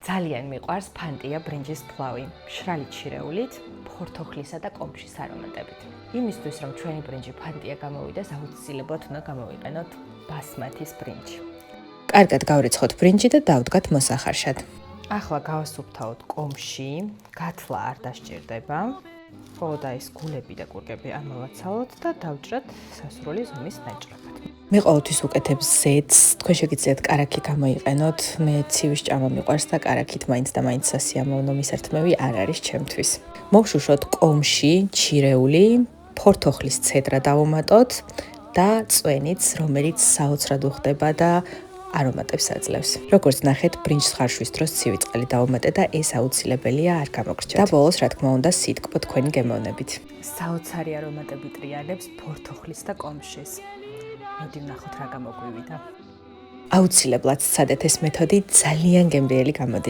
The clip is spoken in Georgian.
ძალიან მიყვარს ფანტია ბრინჯის ფლავი, მშრალი ჩირეულით, ფორთოხლისა და კომშის არომატებით. იმისთვის, რომ ჩვენი ბრინჯი ფანტია გამოვიდეს, აუცილებლად უნდა გამოვიყენოთ ბასმათის ბრინჯი. კარგად გავრიცხოთ ბრინჯი და დავდგათ მოსახარშად. ახლა გავასუფთავოთ კომში, გათლა არ დასჭირდება. ხოლო და ეს გულები და კურკები ამოვაცალოთ და დავჭრათ სასრული ზომის ნაჭრებად. მე ყოველთვის უკეთებ ზეთს, თქვენ შეგიძლიათ კარაქი გამოიყენოთ, მე ცივის ჭამა მიყვარს და კარაქით მაინც და მაინც სასიამოვნო მისართმევი არ არის ჩემთვის. მოვშუშოთ კომში ჩირეული, ფორთოხლის ცედრა დავუმატოთ და წვენიც, რომელიც საოცრად უხდება და არომატებს აძლევს. როგორც ნახეთ, ბრინჯს ხარშვის დროს ცივი წყალი დავუმატე და ეს აუცილებელია არ გამოგრჩათ. და ბოლოს, რა თქმა უნდა, სიტკბო თქვენი გემოვნებით. საოცარი არომატები ტრიალებს ფორთოხლის და კომშის. მოდი ვნახოთ რა გამოგვივიდა. აუცილებლად სცადეთ ეს მეთოდი ძალიან გემრიელი გამოდის.